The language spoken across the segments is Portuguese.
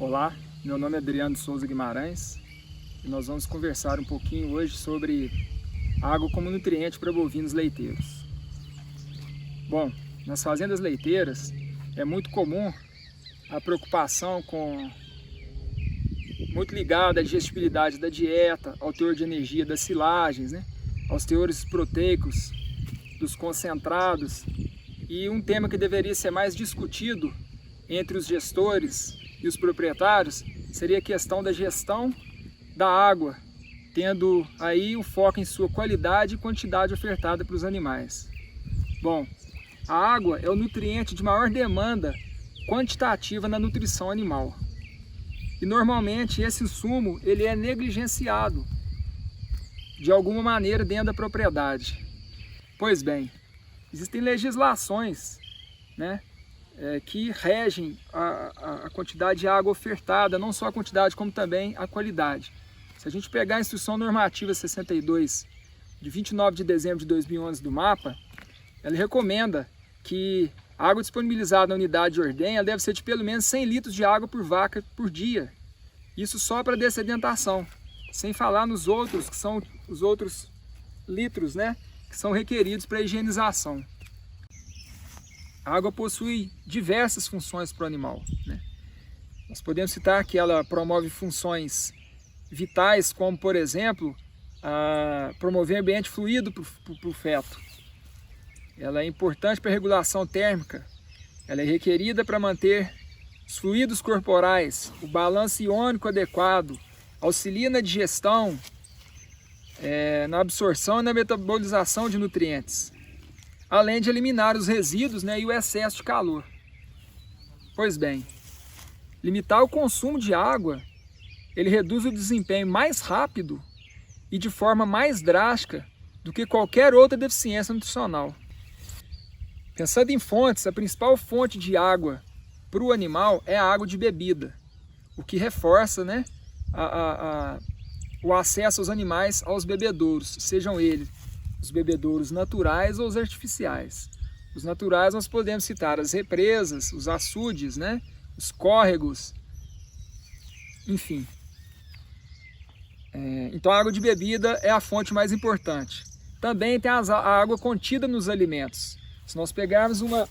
Olá, meu nome é Adriano de Souza Guimarães e nós vamos conversar um pouquinho hoje sobre água como nutriente para bovinos leiteiros. Bom, nas fazendas leiteiras é muito comum a preocupação muito ligada à digestibilidade da dieta, ao teor de energia das silagens, aos teores proteicos dos concentrados, e um tema que deveria ser mais discutido entre os gestores e os proprietários seria a questão da gestão da água, tendo aí o foco em sua qualidade e quantidade ofertada para os animais. Bom, a água é o nutriente de maior demanda quantitativa na nutrição animal. E normalmente esse insumo ele é negligenciado de alguma maneira dentro da propriedade. Pois bem, existem legislações, que regem a quantidade de água ofertada, não só a quantidade como também a qualidade. Se a gente pegar a Instrução Normativa 62, de 29 de dezembro de 2011 do MAPA, ela recomenda que a água disponibilizada na unidade de ordenha deve ser de pelo menos 100 litros de água por vaca por dia. Isso só para dessedentação, sem falar nos outros, que são os outros litros, que são requeridos para higienização. A água possui diversas funções para o animal. Nós podemos citar que ela promove funções vitais, como, por exemplo, promover ambiente fluido para o feto. Ela é importante para a regulação térmica. Ela é requerida para manter os fluidos corporais, o balanço iônico adequado, auxilia na digestão, na absorção e na metabolização de nutrientes, além de eliminar os resíduos e o excesso de calor. Pois bem, limitar o consumo de água, ele reduz o desempenho mais rápido e de forma mais drástica do que qualquer outra deficiência nutricional. Pensando em fontes, a principal fonte de água para o animal é a água de bebida, o que reforça o acesso aos animais aos bebedouros, sejam eles os bebedouros naturais ou os artificiais. Os naturais nós podemos citar as represas, os açudes, os córregos, enfim. Então a água de bebida é a fonte mais importante. Também tem a água contida nos alimentos. Se nós pegarmos uma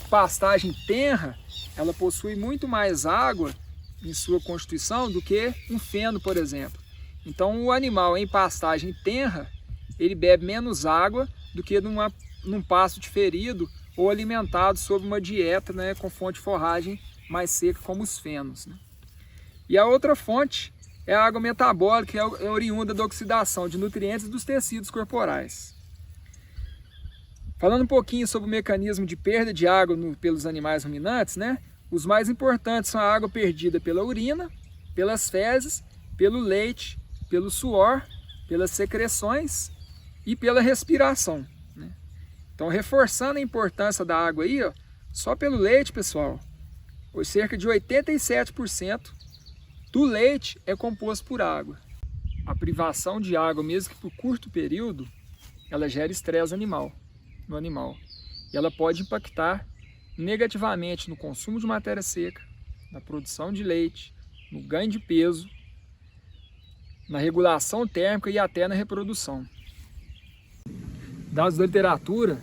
pastagem tenra, ela possui muito mais água em sua constituição do que um feno, por exemplo. Então o animal em pastagem tenra, ele bebe menos água do que num pasto diferido ou alimentado sob uma dieta com fonte de forragem mais seca, como os fenos. E a outra fonte é a água metabólica, que é oriunda da oxidação de nutrientes dos tecidos corporais. Falando um pouquinho sobre o mecanismo de perda de água pelos animais ruminantes, os mais importantes são a água perdida pela urina, pelas fezes, pelo leite, pelo suor, pelas secreções e pela respiração. Então, reforçando a importância da água aí, só pelo leite, pessoal, cerca de 87% do leite é composto por água. A privação de água, mesmo que por curto período, ela gera estresse no animal. E ela pode impactar negativamente no consumo de matéria seca, na produção de leite, no ganho de peso, na regulação térmica e até na reprodução. Dados da literatura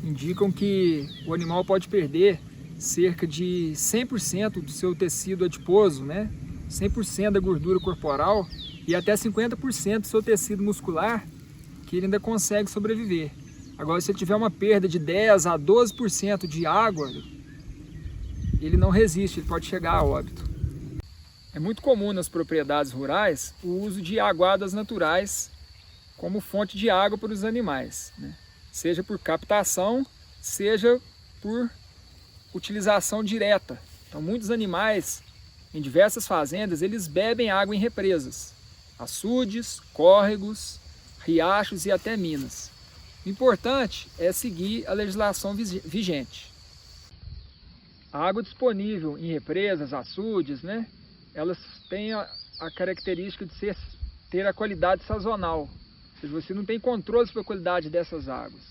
indicam que o animal pode perder cerca de 100% do seu tecido adiposo, 100% da gordura corporal e até 50% do seu tecido muscular, que ele ainda consegue sobreviver. Agora, se ele tiver uma perda de 10 a 12% de água, ele não resiste, ele pode chegar a óbito. É muito comum nas propriedades rurais o uso de aguadas naturais como fonte de água para os animais, seja por captação, seja por utilização direta. Então, muitos animais em diversas fazendas, eles bebem água em represas, açudes, córregos, riachos e até minas. O importante é seguir a legislação vigente. A água disponível em represas, açudes, elas têm a característica de ter a qualidade sazonal. Ou seja, você não tem controle sobre a qualidade dessas águas.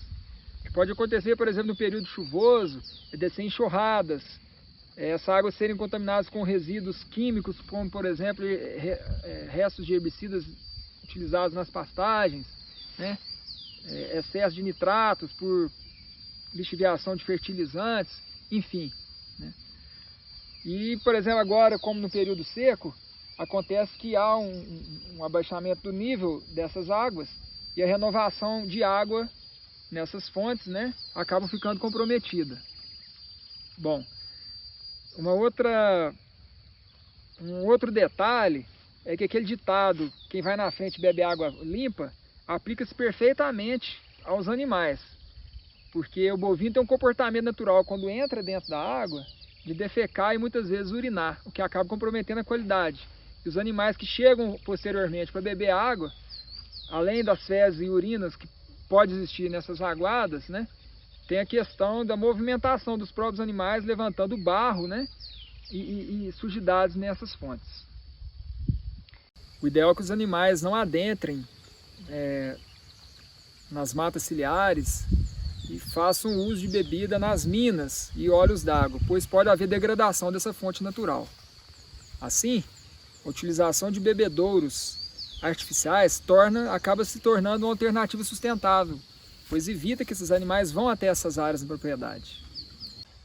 O que pode acontecer, por exemplo, no período chuvoso, é descer enxurradas, essa água serem contaminadas com resíduos químicos, como por exemplo restos de herbicidas utilizados nas pastagens, né? Excesso de nitratos por lixiviação de fertilizantes, enfim, né? E, por exemplo, agora, como no período seco, acontece que há um abaixamento do nível dessas águas e a renovação de água nessas fontes, né, acaba ficando comprometida. Bom, um outro detalhe é que aquele ditado, quem vai na frente bebe água limpa, aplica-se perfeitamente aos animais. Porque o bovino tem um comportamento natural, quando entra dentro da água, de defecar e muitas vezes urinar, o que acaba comprometendo a qualidade. E os animais que chegam posteriormente para beber água, além das fezes e urinas que pode existir nessas vaguadas, né, tem a questão da movimentação dos próprios animais, levantando barro, né, e sujidades nessas fontes. O ideal é que os animais não adentrem nas matas ciliares e façam uso de bebida nas minas e olhos d'água, pois pode haver degradação dessa fonte natural. Assim, a utilização de bebedouros artificiais acaba se tornando uma alternativa sustentável, pois evita que esses animais vão até essas áreas de propriedade.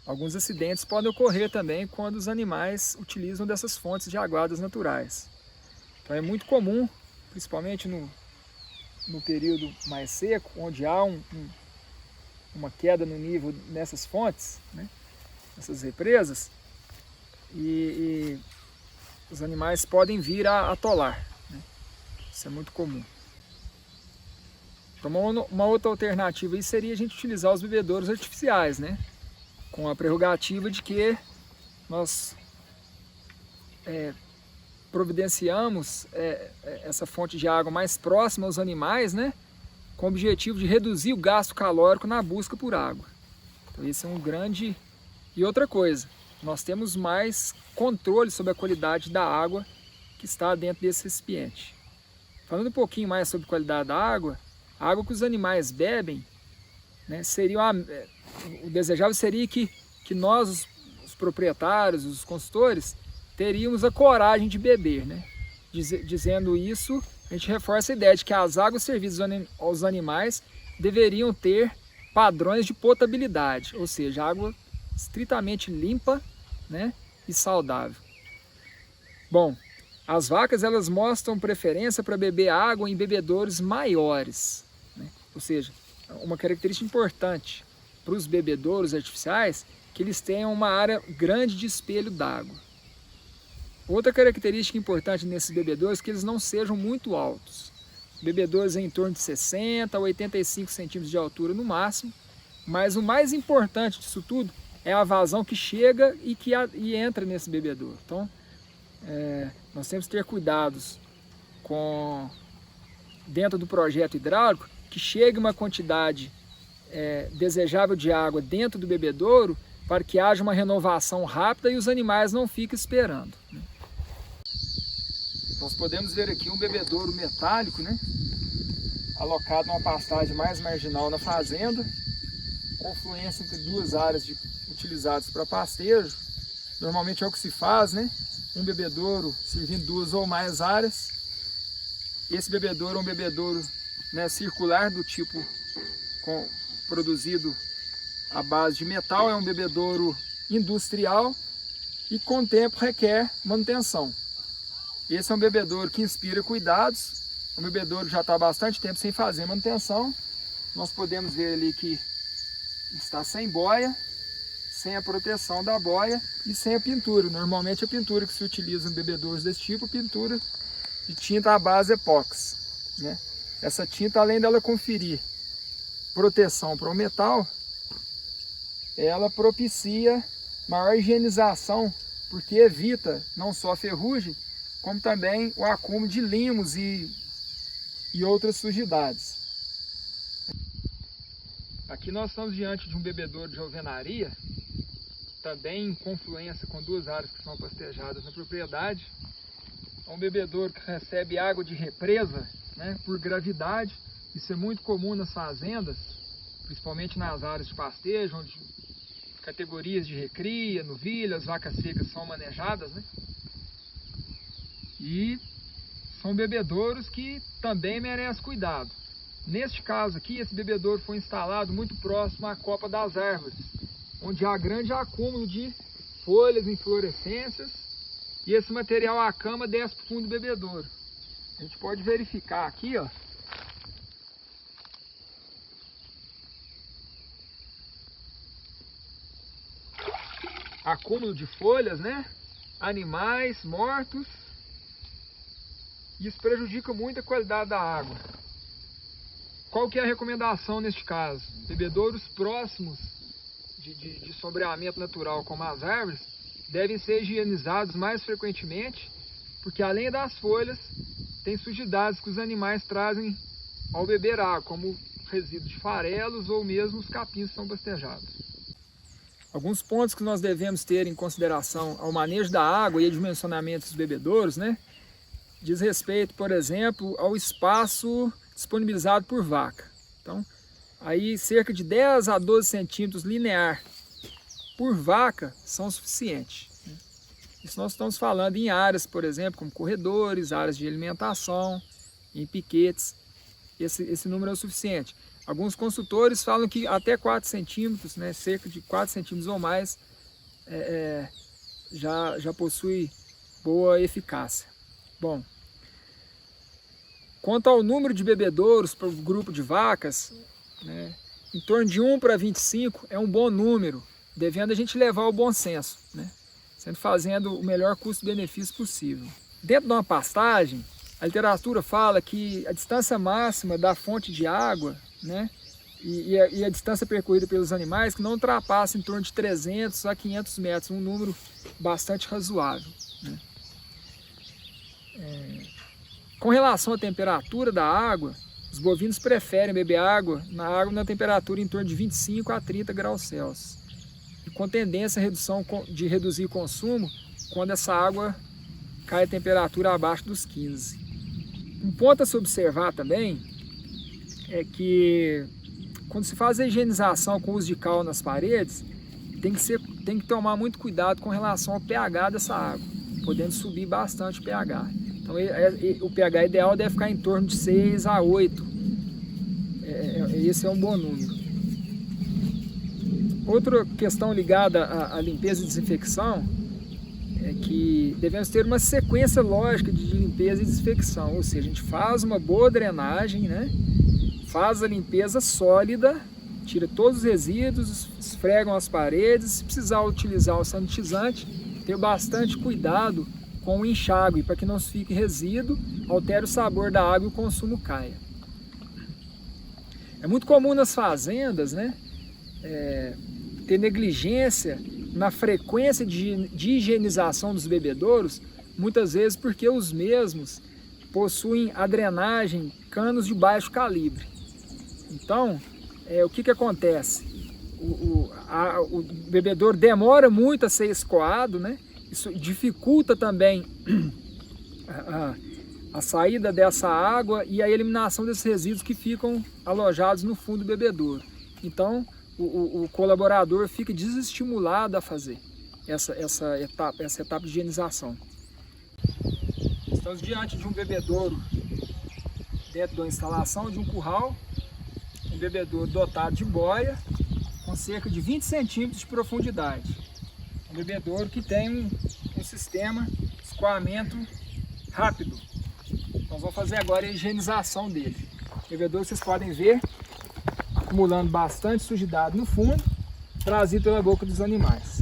Alguns acidentes podem ocorrer também quando os animais utilizam dessas fontes de aguadas naturais. Então é muito comum, principalmente no período mais seco, onde há uma queda no nível nessas fontes, né, nessas represas, e os animais podem vir a atolar, né? Isso é muito comum. Então, uma outra alternativa aí seria a gente utilizar os bebedouros artificiais, né, com a prerrogativa de que nós providenciamos essa fonte de água mais próxima aos animais, né, com o objetivo de reduzir o gasto calórico na busca por água. Então esse é um grande... E outra coisa, nós temos mais controle sobre a qualidade da água que está dentro desse recipiente. Falando um pouquinho mais sobre a qualidade da água, a água que os animais bebem, né, o desejável seria que nós, os proprietários, os consultores, teríamos a coragem de beber, né? Dizendo isso, a gente reforça a ideia de que as águas servidas aos animais deveriam ter padrões de potabilidade, ou seja, água estritamente limpa, né, e saudável. Bom, as vacas elas mostram preferência para beber água em bebedouros maiores, né? Ou seja, uma característica importante para os bebedouros artificiais que eles tenham uma área grande de espelho d'água. Outra característica importante nesses bebedouros é que eles não sejam muito altos. Bebedouros em torno de 60 a 85 centímetros de altura no máximo, mas o mais importante disso tudo é a vazão que chega e entra nesse bebedouro. Então, nós temos que ter cuidados dentro do projeto hidráulico, que chegue uma quantidade desejável de água dentro do bebedouro para que haja uma renovação rápida e os animais não fiquem esperando, né? Nós podemos ver aqui um bebedouro metálico, né, alocado numa pastagem mais marginal na fazenda, confluência entre duas áreas utilizadas para pastejo. Normalmente é o que se faz, né? Um bebedouro servindo duas ou mais áreas. Esse bebedouro é um bebedouro, né, circular do tipo produzido à base de metal, é um bebedouro industrial e com o tempo requer manutenção. Esse é um bebedouro que inspira cuidados, um bebedouro que já está há bastante tempo sem fazer manutenção. Nós podemos ver ali que está sem boia, sem a proteção da boia e sem a pintura. Normalmente a pintura que se utiliza em bebedouros desse tipo é pintura de tinta à base epóxi, né? Essa tinta, além dela conferir proteção para o metal, ela propicia maior higienização, porque evita não só a ferrugem, como também o acúmulo de limos e outras sujidades. Aqui nós estamos diante de um bebedouro de alvenaria, também em confluência com duas áreas que são pastejadas na propriedade. É um bebedouro que recebe água de represa, né, por gravidade. Isso é muito comum nas fazendas, principalmente nas áreas de pastejo, onde categorias de recria, novilhas, vacas secas são manejadas, né? E são bebedouros que também merecem cuidado. Neste caso aqui, esse bebedouro foi instalado muito próximo à copa das árvores, onde há grande acúmulo de folhas, inflorescências, e esse material, a cama, desce para o fundo do bebedouro. A gente pode verificar aqui, ó. Acúmulo de folhas, né? Animais mortos. Isso prejudica muito a qualidade da água. Qual que é a recomendação neste caso? Bebedouros próximos de sombreamento natural, como as árvores, devem ser higienizados mais frequentemente, porque além das folhas, tem sujidades que os animais trazem ao beber água, como resíduos de farelos ou mesmo os capins que são pastejados. Alguns pontos que nós devemos ter em consideração ao manejo da água e ao dimensionamento dos bebedouros, né? Diz respeito, por exemplo, ao espaço disponibilizado por vaca. Então, aí cerca de 10 a 12 centímetros linear por vaca são suficientes. Isso nós estamos falando em áreas, por exemplo, como corredores, áreas de alimentação, em piquetes. Esse número é o suficiente. Alguns consultores falam que até 4 centímetros, né, cerca de 4 centímetros ou mais, já possui boa eficácia. Bom, quanto ao número de bebedouros para o grupo de vacas, né, em torno de 1 para 25 é um bom número, devendo a gente levar o bom senso, né, sempre fazendo o melhor custo-benefício possível. Dentro de uma pastagem, a literatura fala que a distância máxima da fonte de água, né, e a distância percorrida pelos animais que não ultrapassa em torno de 300 a 500 metros, um número bastante razoável, né. Com relação à temperatura da água, os bovinos preferem beber água na temperatura em torno de 25 a 30 graus Celsius, e com tendência de reduzir o consumo quando essa água cai a temperatura abaixo dos 15. Um ponto a se observar também é que quando se faz a higienização com uso de cal nas paredes, tem que tomar muito cuidado com relação ao pH dessa água, podendo subir bastante o pH. Então o pH ideal deve ficar em torno de 6 a 8. Esse é um bom número. Outra questão ligada à limpeza e desinfecção é que devemos ter uma sequência lógica de limpeza e desinfecção, ou seja, a gente faz uma boa drenagem, né? Faz a limpeza sólida, tira todos os resíduos, esfregam as paredes, se precisar utilizar o sanitizante, ter bastante cuidado com o enxágue, para que não fique resíduo, altere o sabor da água e o consumo caia. É muito comum nas fazendas, né, ter negligência na frequência de higienização dos bebedouros, muitas vezes porque os mesmos possuem a drenagem, canos de baixo calibre. Então, o que acontece? O bebedouro demora muito a ser escoado, né? Isso dificulta também a saída dessa água e a eliminação desses resíduos que ficam alojados no fundo do bebedouro. Então, o colaborador fica desestimulado a fazer essa etapa de higienização. Estamos diante de um bebedouro dentro da instalação de um curral, um bebedouro dotado de boia com cerca de 20 centímetros de profundidade. Um bebedouro que tem um sistema de escoamento rápido. Nós vamos fazer agora a higienização dele. O bebedouro, vocês podem ver, acumulando bastante sujidade no fundo, trazido pela boca dos animais.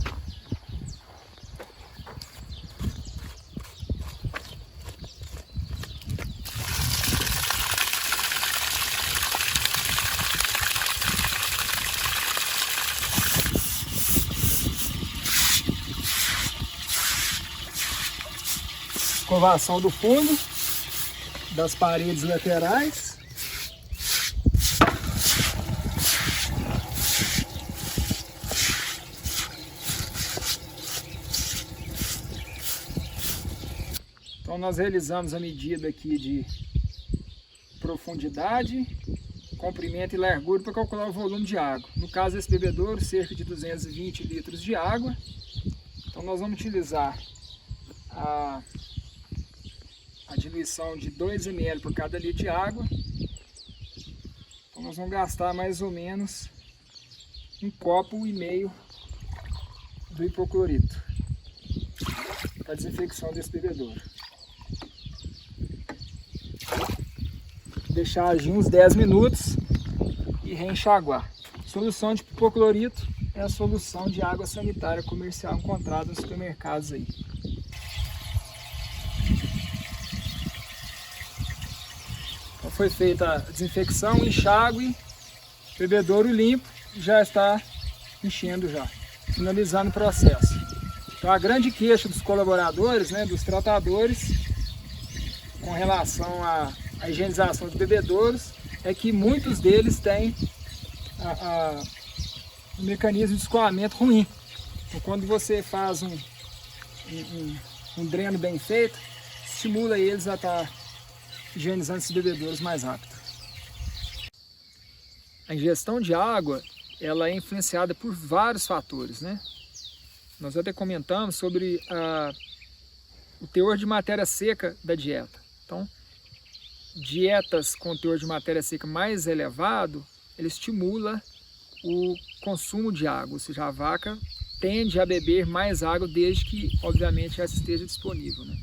Escovação do fundo, das paredes laterais. Então nós realizamos a medida aqui de profundidade comprimento e largura para calcular o volume de água. No caso desse bebedouro, cerca de 220 litros de água. Então nós vamos utilizar a diluição de 2 ml por cada litro de água. Então nós vamos gastar mais ou menos 1,5 copo do hipoclorito para a desinfecção desse bebedouro. Deixar agir uns 10 minutos e reenxaguar. Solução de hipoclorito é a solução de água sanitária comercial encontrada nos supermercados aí. Então foi feita a desinfecção, enxágue, bebedouro limpo, já está enchendo já, finalizando o processo. Então a grande queixa dos colaboradores, né, dos tratadores, com relação à higienização dos bebedouros, é que muitos deles têm um mecanismo de escoamento ruim. Então, quando você faz um dreno bem feito, estimula eles a estar higienizando esses bebedouros mais rápido. A ingestão de água, ela é influenciada por vários fatores, né? Nós até comentamos sobre o teor de matéria seca da dieta. Então, dietas com teor de matéria seca mais elevado, ele estimula o consumo de água, ou seja, a vaca tende a beber mais água desde que, obviamente, essa esteja disponível, né?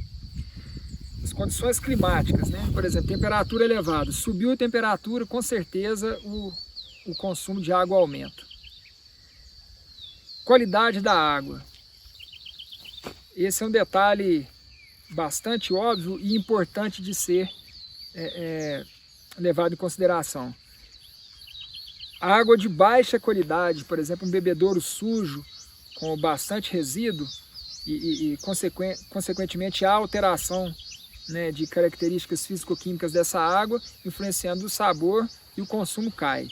As condições climáticas, né? Por exemplo, temperatura elevada, subiu a temperatura, com certeza o consumo de água aumenta. Qualidade da água. Esse é um detalhe bastante óbvio e importante de ser levado em consideração. A água de baixa qualidade, por exemplo, um bebedouro sujo, com bastante resíduo e consequentemente a alteração, né, de características físico-químicas dessa água, influenciando o sabor e o consumo cai.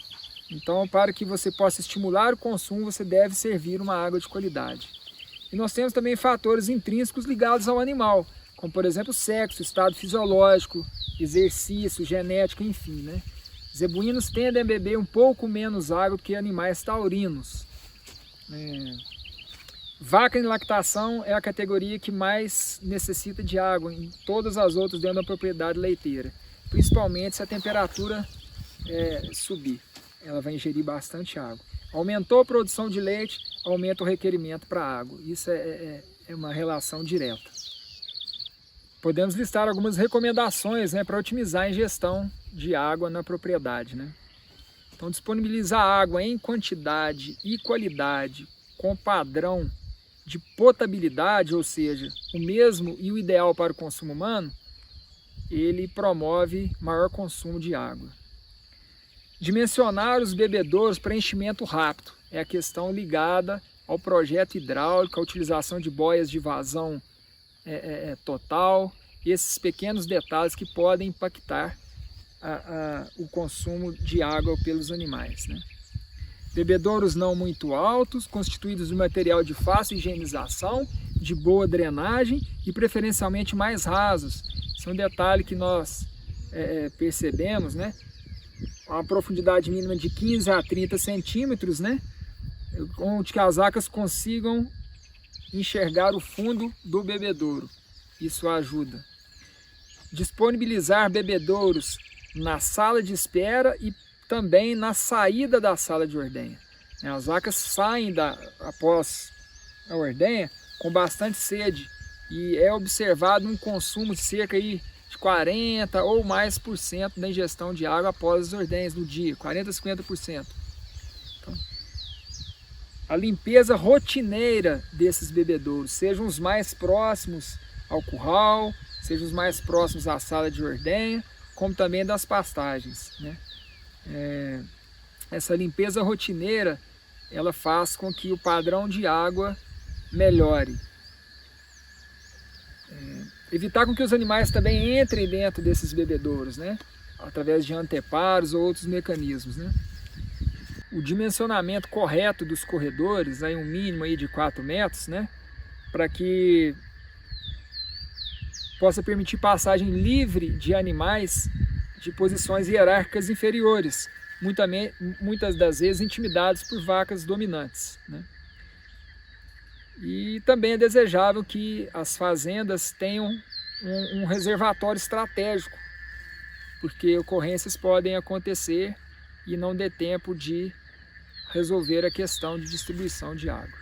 Então, para que você possa estimular o consumo, você deve servir uma água de qualidade. E nós temos também fatores intrínsecos ligados ao animal, como por exemplo sexo, estado fisiológico, exercício, genética, enfim, né? Zebuínos tendem a beber um pouco menos água do que animais taurinos. Vaca em lactação é a categoria que mais necessita de água em todas as outras dentro da propriedade leiteira, principalmente se a temperatura subir. Ela vai ingerir bastante água. Aumentou a produção de leite, aumenta o requerimento para água. Isso é uma relação direta. Podemos listar algumas recomendações, né, para otimizar a ingestão de água na propriedade, né? Então, disponibilizar água em quantidade e qualidade com padrão de potabilidade, ou seja, o mesmo e o ideal para o consumo humano, ele promove maior consumo de água. Dimensionar os bebedouros para enchimento rápido é a questão ligada ao projeto hidráulico, a utilização de boias de vazão total, esses pequenos detalhes que podem impactar o consumo de água pelos animais, né? Bebedouros não muito altos, constituídos de material de fácil higienização, de boa drenagem e preferencialmente mais rasos. Esse é um detalhe que nós percebemos, né? Uma profundidade mínima de 15 a 30 centímetros, né? Onde que as vacas consigam enxergar o fundo do bebedouro. Isso ajuda. Disponibilizar bebedouros na sala de espera e também na saída da sala de ordenha. As vacas saem após a ordenha com bastante sede e é observado um consumo de cerca aí de 40% ou mais da ingestão de água após as ordenhas no dia, 40% a 50%. Então, a limpeza rotineira desses bebedouros, sejam os mais próximos ao curral, sejam os mais próximos à sala de ordenha, como também das pastagens, né? Essa limpeza rotineira, ela faz com que o padrão de água melhore. Evitar com que os animais também entrem dentro desses bebedouros, né? Através de anteparos ou outros mecanismos, né? O dimensionamento correto dos corredores, aí um mínimo aí de 4 metros, né? Para que possa permitir passagem livre de animais de posições hierárquicas inferiores, muitas das vezes intimidados por vacas dominantes, né? E também é desejável que as fazendas tenham um reservatório estratégico, porque ocorrências podem acontecer e não dê tempo de resolver a questão de distribuição de água.